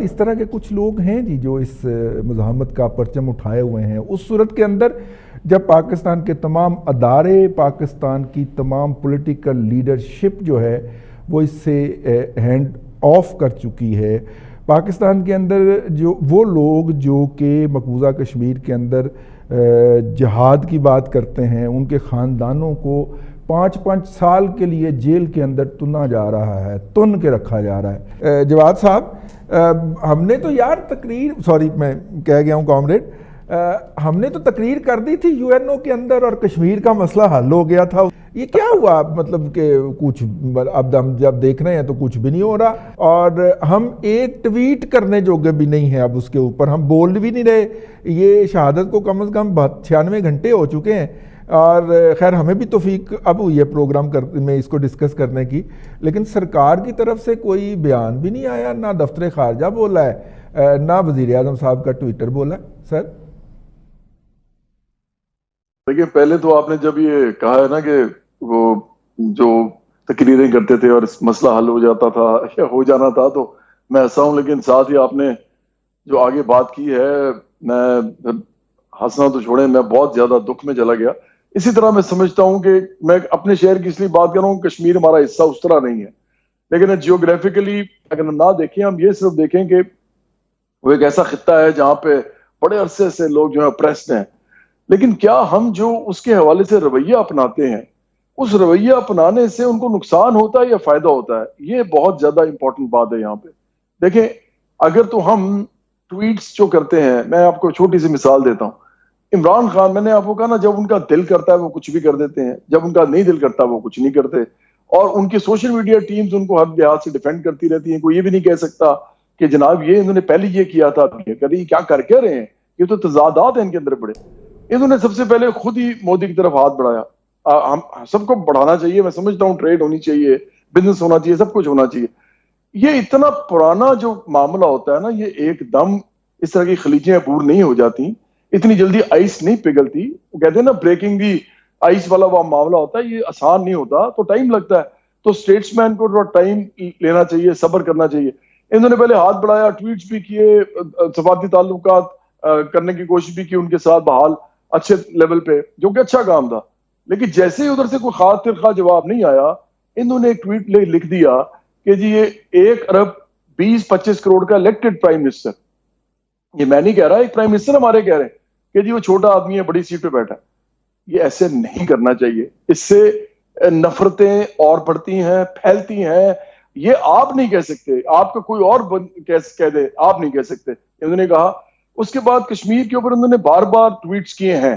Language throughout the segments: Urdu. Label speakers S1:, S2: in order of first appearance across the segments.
S1: اس طرح کے کچھ لوگ ہیں جی جو اس مزاحمت کا پرچم اٹھائے ہوئے ہیں. اس صورت کے اندر جب پاکستان کے تمام ادارے، پاکستان کی تمام پولیٹیکل لیڈرشپ جو ہے وہ اس سے ہینڈ آف کر چکی ہے، پاکستان کے اندر جو وہ لوگ جو کہ مقبوضہ کشمیر کے اندر جہاد کی بات کرتے ہیں، ان کے خاندانوں کو 5 سال کے لیے جیل کے اندر تنا جا رہا ہے، تن کے رکھا جا رہا ہے. جواد صاحب، ہم نے تو یار میں کہہ گیا ہوں کامریڈ، ہم نے تو تقریر کر دی تھی UN کے اندر اور کشمیر کا مسئلہ حل ہو گیا تھا. یہ کیا ہوا؟ مطلب کہ کچھ اب ہم جب دیکھ رہے ہیں تو کچھ بھی نہیں ہو رہا، اور ہم ایک ٹویٹ کرنے جوگے بھی نہیں ہیں. اب اس کے اوپر ہم بول بھی نہیں رہے. یہ شہادت کو کم از کم 96 گھنٹے ہو چکے ہیں، اور خیر ہمیں بھی توفیق اب ہوئی ہے پروگرام میں اس کو ڈسکس کرنے کی، لیکن سرکار کی طرف سے کوئی بیان بھی نہیں آیا، نہ دفتر خارجہ بولا ہے، نہ وزیر اعظم صاحب کا ٹویٹر بولا ہے. سر
S2: دیکھیں، پہلے تو آپ نے جب یہ کہا ہے نا کہ وہ جو تقریریں کرتے تھے اور مسئلہ حل ہو جاتا تھا یا ہو جانا تھا، تو میں ہنسا ہوں، لیکن ساتھ ہی آپ نے جو آگے بات کی ہے، میں ہنسنا تو چھوڑیں، میں بہت زیادہ دکھ میں چلا گیا. اسی طرح میں سمجھتا ہوں کہ میں اپنے شہر کی اس لیے بات کر رہا ہوں، کشمیر ہمارا حصہ اس طرح نہیں ہے، لیکن جیوگرافیکلی اگر نہ دیکھیں، ہم یہ صرف دیکھیں کہ وہ ایک ایسا خطہ ہے جہاں پہ بڑے عرصے سے لوگ جو ہیں اپریسڈ ہیں. لیکن کیا ہم جو اس کے حوالے سے رویہ اپناتے ہیں، اس رویہ اپنانے سے ان کو نقصان ہوتا ہے یا فائدہ ہوتا ہے؟ یہ بہت زیادہ امپورٹنٹ بات ہے یہاں پہ. دیکھیں، اگر تو ہم ٹویٹس جو کرتے ہیں، میں آپ کو چھوٹی سی مثال دیتا ہوں. عمران خان، میں نے آپ کو کہا نا، جب ان کا دل کرتا ہے وہ کچھ بھی کر دیتے ہیں، جب ان کا نہیں دل کرتا وہ کچھ نہیں کرتے، اور ان کی سوشل میڈیا ٹیمز ان کو ہر لحاظ سے ڈیفینڈ کرتی رہتی ہیں. کوئی یہ بھی نہیں کہہ سکتا کہ جناب یہ انہوں نے پہلے یہ کیا تھا، کبھی کیا کر کے رہے ہیں. یہ تو تضادات ہیں ان کے اندر بڑے. انہوں نے سب سے پہلے خود ہی مودی کی طرف ہاتھ بڑھایا. ہم سب کو بڑھانا چاہیے، میں سمجھتا ہوں ٹریڈ ہونی چاہیے، بزنس ہونا چاہیے، سب کچھ ہونا چاہیے. یہ اتنا پرانا جو معاملہ ہوتا ہے نا، یہ ایک دم اس طرح کی خلیجیں عبور نہیں ہو جاتی، اتنی جلدی آئس نہیں پگھلتی. وہ کہتے ہیں نا بریکنگ دی آئس والا وہ معاملہ ہوتا ہے، یہ آسان نہیں ہوتا، تو ٹائم لگتا ہے. تو اسٹیٹس مین کو تھوڑا ٹائم لینا چاہیے، صبر کرنا چاہیے. انہوں نے پہلے ہاتھ بڑھایا، ٹویٹس بھی کیے، سفارتی تعلقات کرنے کی کوشش بھی کی ان کے ساتھ بحال اچھے لیول پہ، جو کہ اچھا کام تھا. لیکن جیسے ہی ادھر سے کوئی خاص ترخواہ جواب نہیں آیا، انہوں نے ایک ٹویٹ لکھ دیا کہ جی یہ 1 ارب 20-25 کروڑ کا الیکٹڈ پرائم منسٹر. یہ میں نہیں کہہ رہا، ایک پرائم منسٹر ہمارے کہہ رہے ہیں کہ جی وہ چھوٹا آدمی ہے، بڑی سیٹ پہ بیٹھا. یہ ایسے نہیں کرنا چاہیے، اس سے نفرتیں اور بڑھتی ہیں، پھیلتی ہیں. یہ آپ نہیں کہہ سکتے، آپ کا کوئی اور کہہ دے، آپ نہیں کہہ سکتے. انہوں نے کہا. اس کے بعد کشمیر کے اوپر انہوں نے بار بار ٹویٹس کیے ہیں.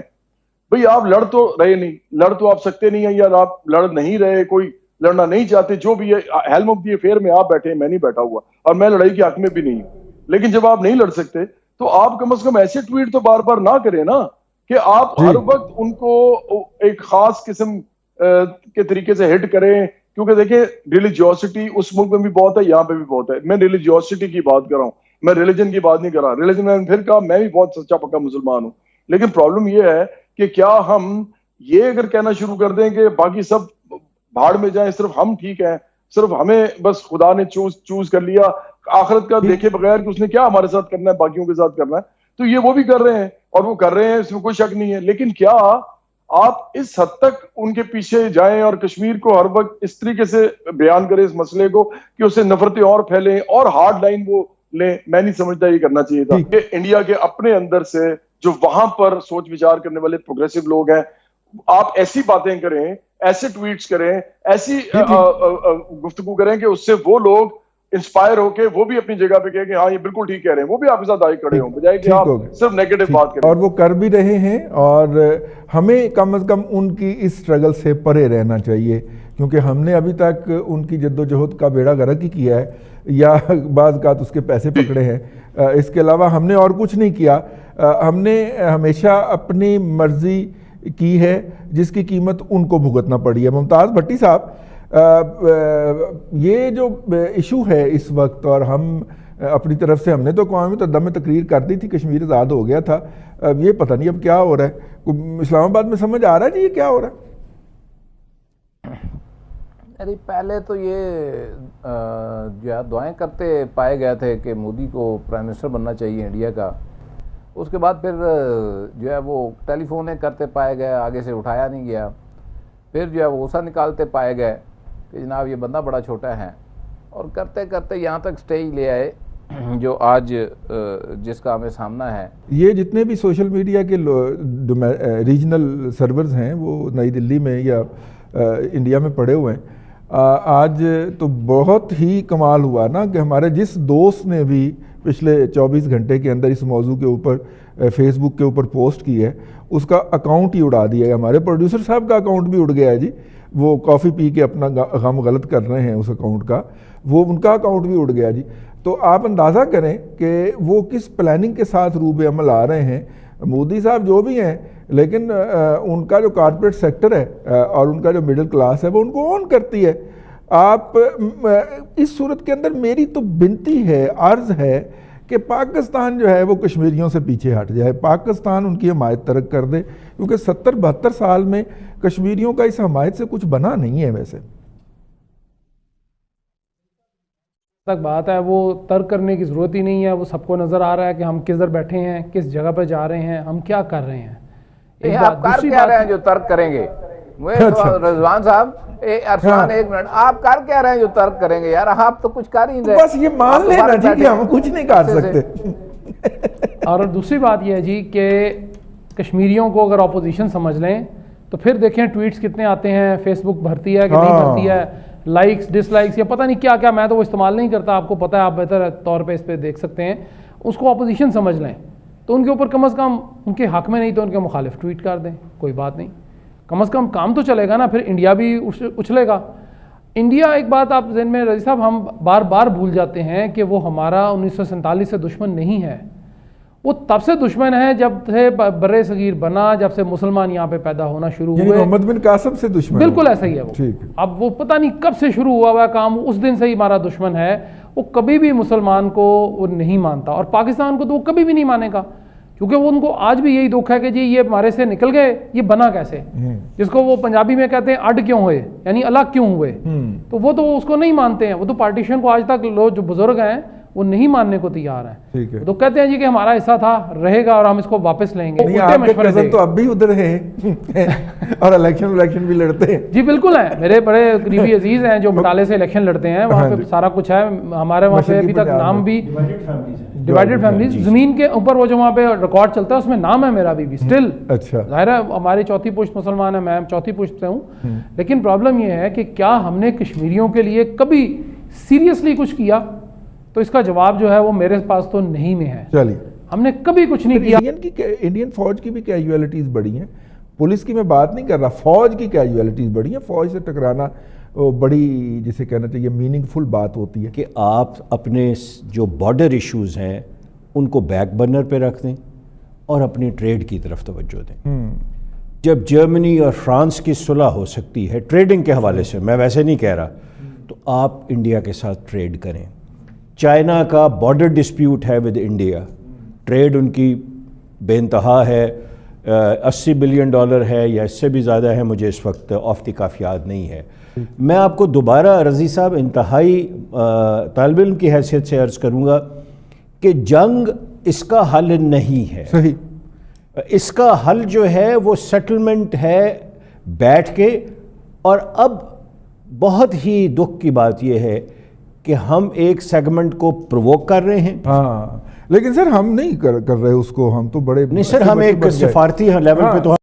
S2: بھئی آپ لڑ تو رہے نہیں، لڑ تو آپ سکتے نہیں ہیں، یا آپ لڑ نہیں رہے، کوئی لڑنا نہیں چاہتے، جو بھی ہے. ہیلم آف دی افیئر میں آپ بیٹھے ہیں، میں نہیں بیٹھا ہوا، اور میں لڑائی کے حق میں بھی نہیں ہوں. لیکن جب آپ نہیں لڑ سکتے تو آپ کم از کم ایسے ٹویٹ تو بار بار نہ کریں نا کہ آپ ہر وقت ان کو ایک خاص قسم کے طریقے سے ہٹ کریں. کیونکہ دیکھیں، ریلیجیوسٹی اس ملک میں بھی بہت ہے، یہاں پہ بھی بہت ہے. میں ریلیجیوسٹی کی بات کر رہا ہوں، میں ریلیجن کی بات نہیں کر رہا. ریلیجن میں پھر کہا میں بھی بہت سچا پکا مسلمان ہوں. لیکن پرابلم یہ ہے کہ کیا ہم یہ اگر کہنا شروع کر دیں کہ باقی سب بھاڑ میں جائیں، صرف ہم ٹھیک ہیں، صرف ہمیں بس خدا نے چوز کر لیا، آخرت کا دیکھے بغیر کہ اس نے کیا ہمارے ساتھ کرنا ہے، باقیوں کے ساتھ کرنا ہے. تو یہ وہ بھی کر رہے ہیں، اور وہ کر رہے ہیں، اس میں کوئی شک نہیں ہے. لیکن کیا آپ اس حد تک ان کے پیچھے جائیں اور کشمیر کو ہر وقت اس طریقے سے بیان کریں اس مسئلے کو کہ اسے نفرتیں اور پھیلیں اور ہارڈ لائن وہ لیں؟ میں نہیں سمجھتا یہ کرنا چاہیے تھا. کہ انڈیا کے اپنے اندر سے جو وہاں پر سوچ وچار کرنے والے پروگریسو لوگ ہیں، آپ ایسی باتیں کریں، ایسے ٹویٹس کریں، ایسی گفتگو کریں کہ اس سے وہ لوگ انسپائر ہو کے وہ بھی اپنی جگہ پہ کہیں کہ ہاں یہ بالکل ٹھیک کہہ رہے ہیں، وہ بھی آپ کے ساتھ آئے کھڑے ہوں، بجائے کہ آپ صرف نیگیٹو بات کریں.
S1: اور وہ کر بھی رہے ہیں، اور ہمیں کم از کم ان کی اس سٹرگل سے پرے رہنا چاہیے، کیونکہ ہم نے ابھی تک ان کی جد و جہد کا بیڑا غرق ہی کیا ہے، یا بعض اوقات اس کے پیسے پکڑے ہیں. اس کے علاوہ ہم نے اور کچھ نہیں کیا. ہم نے ہمیشہ اپنی مرضی کی ہے، جس کی قیمت ان کو بھگتنا پڑی ہے. ممتاز بھٹی صاحب، یہ جو ایشو ہے اس وقت، اور ہم اپنی طرف سے ہم نے تو قومی متحدہ میں تقریر کر دی تھی، کشمیر آزاد ہو گیا تھا. اب یہ پتہ نہیں اب کیا ہو رہا ہے. اسلام آباد میں سمجھ آ رہا ہے جی یہ کیا ہو رہا ہے؟
S3: ارے پہلے تو یہ جو ہے دعائیں کرتے پائے گئے تھے کہ مودی کو پرائم منسٹر بننا چاہیے انڈیا کا. اس کے بعد پھر جو ہے وہ ٹیلی فونیں کرتے پائے گئے, آگے سے اٹھایا نہیں گیا. پھر جو ہے وہ غصہ نکالتے پائے گئے کہ جناب یہ بندہ بڑا چھوٹا ہے, اور کرتے کرتے یہاں تک سٹیج لے آئے جو آج جس کا ہمیں سامنا ہے.
S1: یہ جتنے بھی سوشل میڈیا کے ریجنل سرورز ہیں وہ نئی دلی میں یا انڈیا میں پڑے ہوئے ہیں. آج تو بہت ہی کمال ہوا نا کہ ہمارے جس دوست نے بھی پچھلے 24 گھنٹے کے اندر اس موضوع کے اوپر فیس بک کے اوپر پوسٹ کی ہے, اس کا اکاؤنٹ ہی اڑا دیا ہے. ہمارے پروڈیوسر صاحب کا اکاؤنٹ بھی اڑ گیا ہے جی, وہ کافی پی کے اپنا غم غلط کر رہے ہیں اس اکاؤنٹ کا, وہ ان کا اکاؤنٹ بھی اڑ گیا جی. تو آپ اندازہ کریں کہ وہ کس پلاننگ کے ساتھ روب عمل آ رہے ہیں. مودی صاحب جو بھی ہیں, لیکن ان کا جو کارپوریٹ سیکٹر ہے اور ان کا جو مڈل کلاس ہے وہ ان کو اون کرتی ہے. آپ اس صورت کے اندر میری تو بنتی ہے, عرض ہے کہ پاکستان جو ہے وہ کشمیریوں سے پیچھے ہٹ جائے, پاکستان ان کی حمایت ترک کر دے, کیونکہ 70-72 سال میں کشمیریوں کا اس حمایت سے کچھ بنا نہیں ہے. ویسے
S4: تک بات ہے وہ ترک کرنے کی ضرورت ہی نہیں ہے, وہ سب کو نظر آ رہا ہے کہ ہم کس در بیٹھے ہیں, کس جگہ پہ جا رہے ہیں, ہم کیا کر رہے ہیں.
S3: آپ کر کیا رہے ہیں جو ترک کریں گے؟ رضوان صاحب عرفان ایک منٹ, آپ کر کیا رہے ہیں جو ترک کریں گے؟ یار آپ تو کچھ کر ہی نہیں رہے,
S1: بس یہ مان لینا جی کہ ہم کچھ نہیں کر سکتے.
S4: اور دوسری بات یہ ہے جی کہ کشمیریوں کو اگر اپوزیشن سمجھ لیں تو پھر دیکھیں ٹویٹس کتنے آتے ہیں, فیس بک بھرتی ہے کہ نہیں بھرتی ہے, لائکس ڈس لائکس یا پتہ نہیں کیا کیا. میں تو وہ استعمال نہیں کرتا, آپ کو پتہ ہے, آپ بہتر طور پہ اس پہ دیکھ سکتے ہیں. اس کو اپوزیشن سمجھ لیں تو ان کے اوپر کم از کم ان کے حق میں نہیں تو ان کے مخالف ٹویٹ کر دیں, کوئی بات نہیں, کم از کم کام تو چلے گا نا. پھر انڈیا بھی اچھلے گا. انڈیا, ایک بات آپ ذہن میں رضی صاحب, ہم بار بار بھول جاتے ہیں کہ وہ ہمارا 1947 سے دشمن نہیں ہے. وہ تب سے دشمن ہے جب سے بر صغیر بنا, جب سے مسلمان یہاں پہ پیدا ہونا شروع ہوئے.
S1: محمد بن قاسم سے دشمن,
S4: بالکل ایسا ہی ہے وہ. اب وہ پتہ نہیں کب سے شروع ہوا ہوا کام, اس دن سے ہی ہمارا دشمن ہے. وہ کبھی بھی مسلمان کو وہ نہیں مانتا, اور پاکستان کو تو وہ کبھی بھی نہیں مانے گا, کیونکہ وہ ان کو آج بھی یہی دکھ ہے کہ جی یہ ہمارے سے نکل گئے, یہ بنا کیسے, جس کو وہ پنجابی میں کہتے ہیں اڈ کیوں ہوئے, یعنی الگ کیوں ہوئے. تو وہ تو اس کو نہیں مانتے ہیں. وہ تو پارٹیشن کو آج تک لوگ جو بزرگ ہیں وہ نہیں ماننے کو تیار ہیں. تو کہتے ہیں جی کہ ہمارا حصہ تھا, رہے گا اور ہم اس کو واپس لیں گے.
S1: آپ کے کزن تو اب بھی ادھر ہیں اور الیکشن بھی لڑتے ہیں.
S4: جی بالکل ہیں, میرے بڑے قریبی عزیز ہیں جو بٹالے سے الیکشن لڑتے ہیں, وہاں پہ سارا کچھ ہے. ہمارے وہاں پہ ابھی تک نام بھی ڈیوائیڈڈ فیملیز, زمین کے اوپر وہ جو وہاں پہ ریکارڈ چلتا ہے اس میں نام ہے میرا بھی اسٹل.
S1: اچھا,
S4: ظاہر ہے ہماری چوتھی پشت مسلمان ہیں, میں چوتھی پشت سے ہوں, لیکن پرابلم یہ ہے کہ کیا ہم نے کشمیریوں کے لیے کبھی سیریسلی کچھ کیا؟ تو اس کا جواب جو ہے وہ میرے پاس تو نہیں میں ہے.
S1: چلیے,
S4: ہم نے کبھی کچھ نہیں کیا.
S1: انڈین فوج کی بھی کیجویلٹیز بڑی ہیں, پولیس کی میں بات نہیں کر رہا, فوج کی کیجویلٹیز بڑی ہیں. فوج سے ٹکرانا بڑی, جسے کہنا چاہیے, میننگ فل بات ہوتی ہے
S5: کہ آپ اپنے جو بارڈر ایشوز ہیں ان کو بیک برنر پہ رکھ دیں اور اپنی ٹریڈ کی طرف توجہ دیں. جب جرمنی اور فرانس کی صلح ہو سکتی ہے ٹریڈنگ کے حوالے سے, میں ویسے نہیں کہہ رہا, تو آپ انڈیا کے ساتھ ٹریڈ کریں. چائنا کا بارڈر ڈسپیوٹ ہے ود انڈیا, ٹریڈ ان کی بے انتہا ہے, $80 بلین ہے یا اس سے بھی زیادہ ہے, مجھے اس وقت آف دی کاف یاد نہیں ہے. میں آپ کو دوبارہ رضی صاحب انتہائی طالب علم کی حیثیت سے عرض کروں گا کہ جنگ اس کا حل نہیں ہے.
S1: صحیح,
S5: اس کا حل جو ہے وہ سیٹلمنٹ ہے بیٹھ کے. اور اب بہت ہی دکھ کی بات یہ ہے کہ ہم ایک سیگمنٹ کو پرووک کر رہے ہیں.
S1: ہاں, لیکن سر ہم نہیں کر رہے اس کو, ہم تو بڑے
S5: نہیں سر, ہم ایک سفارتی لیول پہ تو